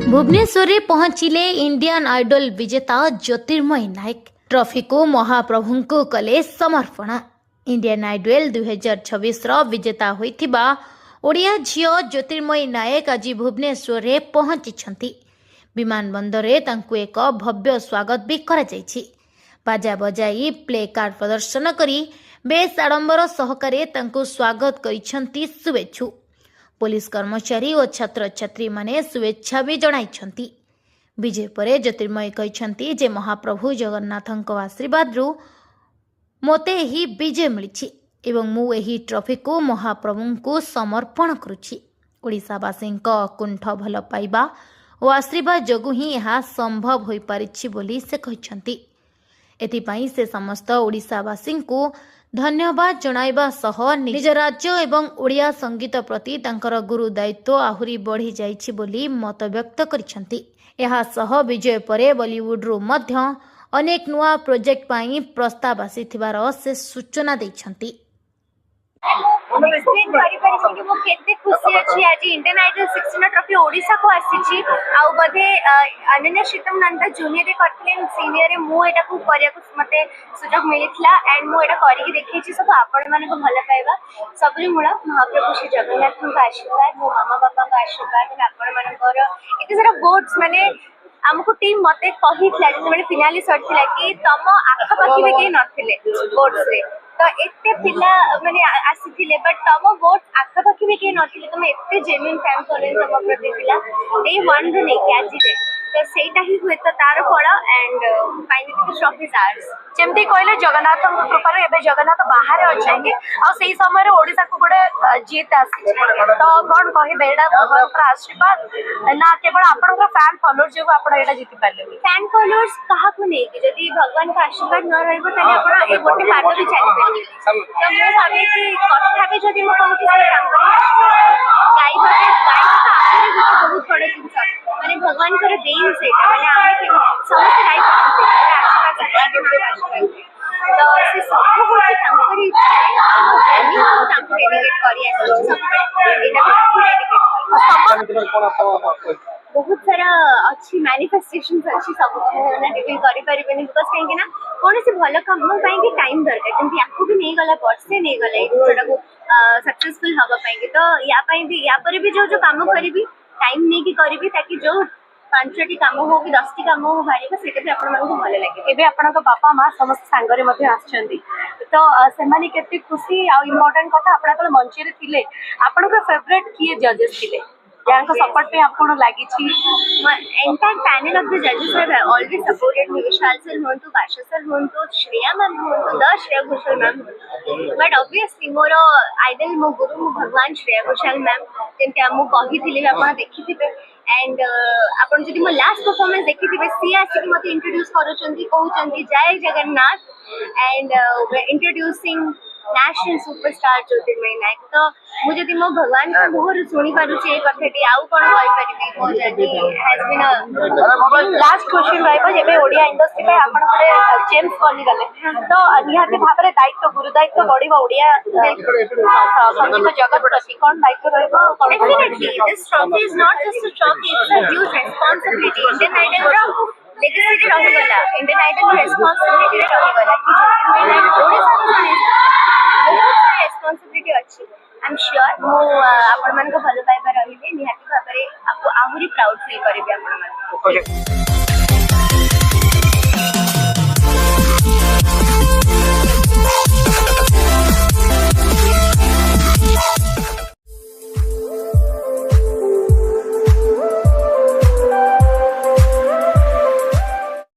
भुवनेश्वर में पहुंचिले Indian idol विजेता ज्योतिर्मयी नायक। Trophy को महाप्रभु को कले समर्पण। इंडियन आइडल 2026 विजेता होइथिबा ओडिया झियो ज्योतिर्मयी नायक आज भुवनेश्वर में पहुंची। विमान बंदर तांकु एक भव्य स्वागत भी करा जायछि। बाजा बजाई प्ले कार्ड प्रदर्शन करी बेस आडंबर सहकारे तांकु स्वागत करिसंती शुभेच्छु। पुलिस कर्मचारी और छात्र छात्री माने शुभेच्छा भी जणाइछंती। विजय परे ज्योतिर्मयी कहिसंती जे महाप्रभु जगन्नाथଙ୍କ आशीर्वाद रु मोते ही विजय मिलिछि एवं मु एही ट्रॉफी को महाप्रभु को समर्पण करुछि। ओडिशावासीଙ୍କ अकुंठ भल पाइबा और आशीर्वाद जोगु ही यह संभव होई पारिछि बोली से कहिसंती। एथिपाई से समस्त ओडिशावासी को धन्यवाद जणाइबा सह निज राज्य एवं ओडिया संगीत प्रति तांकर गुरु दायित्व आहुरी बढ़ी जाइछि बोली मत व्यक्त करिसंती। एहा सह विजय परे बॉलीवुड रु मध्य अनेक नुआ प्रोजेक्ट पाई प्रस्ताव आसीथिबार से सूचना दैछंती। खुशी अच्छी आज इंडियन आइडल 16 ट्रॉफी ओडिशा को आसी बोधे अनन्या शीतम नंदा जूनियर करते सीनियर मुझे मते सुजोग मिलता एंड मुझे करके देखी सब आपण मान भल पाइबा सब मूल महाप्रभु श्री जगन्नाथ आशीर्वाद मो मामा बापा आशीर्वाद आपण मानकर एत सारा वोट्स माने आमको टीम मते कहितला जे फिनाली सरथिला कि तम आखपाखी भी कहीं नथिले वोट्स रे तो एते पिला माने आसीथिले बट तम वोट आखपाखी भी कहीं नथिले तुम एते जेन्युइन फैन फॉलोइंग तम प्रति पिला डे 1 रे नै आज रे तो सेटा ही हुए तो तार फल and finally the trophy is ours जेमती कहले जगन्नाथ कृपा रे एबे जगन्नाथ बाहर अछंगे आ सेही समय रे ओडिसा को गोटे जीत आसी तो कोन कहि बेडा भगवान आशीर्वाद ना केवल आपन फैन फॉलोअर जो आपन एटा जीति पाले फैन फॉलोअर्स कहा को नै कि यदि भगवान का आशीर्वाद न रहबो तले आपन ए गोटे पाद भी चली पाए तो मु भाबे कि कथा भी जदि म कहू कि गाई बहुत बड़े जिंस माने भगवान कर देन से माने आमे समस्त गाई आशीर्वाद तो से सब होची तांकरी तांको डेडिकेट करी आसी सब एटा डेडिकेट बहुत सारा अच्छी मैनिफेस्टेशंस अच्छी सब ना रिवील करि परिबेनी बिकॉज़ कहीं ना कोन से भलो काम पाई कि टाइम दरकार जेंति आपको भी नहीं गला वर्षे नहीं गला छोटा को सक्सेसफुल हबा पाई तो या पाई भी या पर भी जो काम करिबी टाइम नहीं कि करिबी ताकि जो 5टी काम हो कि 10टी काम हो भारी सेटा भी आपण मानको भले लागे एबे आपनका बापा मां समस्त सांगरे मध्ये आछंती तो सेमानी केते खुशी आ इम्पोर्टेंट कथा आपनका मंच रे थिले आपनका फेवरेट किए जजेस थिले यार सपोर्ट पे आपको लगी एंटायर पैनल ऑफ द जजेस have always supported me Vishal sir होन तो बादशाह सर होन तो श्रेया मैम होन तो the Shreya Ghoshal ma'am but obviously मोर आइडल मो गुरु मो भगवान श्रेया घोषाल मैम जेंते हमु कहिथिले आपण देखिथिबे एंड आपण जदि मो लास्ट परफॉर्मेंस देखिथिबे सी आसी मते इंट्रोड्यूस करूचंती कहउचंती जय Jagannath and introducing national superstar Jyotirmayee Nayak तो मुझे मो भगवान को मोहर सुनी पारुची ए कथेटी आउ कोन कहि परिबी मो journey has been a last question रहबो जेबे ओडिया इंडस्ट्री पे आपण परे चेंज करनी गले तो निहाते भाबरे दायित्व गुरु दायित्व बडीबा ओडिया संगीत जगत प्रति कोन दायित्व रहबो definitely this trophy is not just a trophy it's a huge responsibility Indian idol रो लेगेसी रे रहि गला इंडियन आइडल रिस्पांसिबिलिटी रे रहि गला कि ज्योतिर्मयी नायक ओडिसा रेस्पॉन्सिबिलिटी अच्छी आई एम श्योर मो आपण मन को भलो पाइबा रहिबे निहाती भाबरे आपको आहुरी प्राउड फील करिबे आपण मन।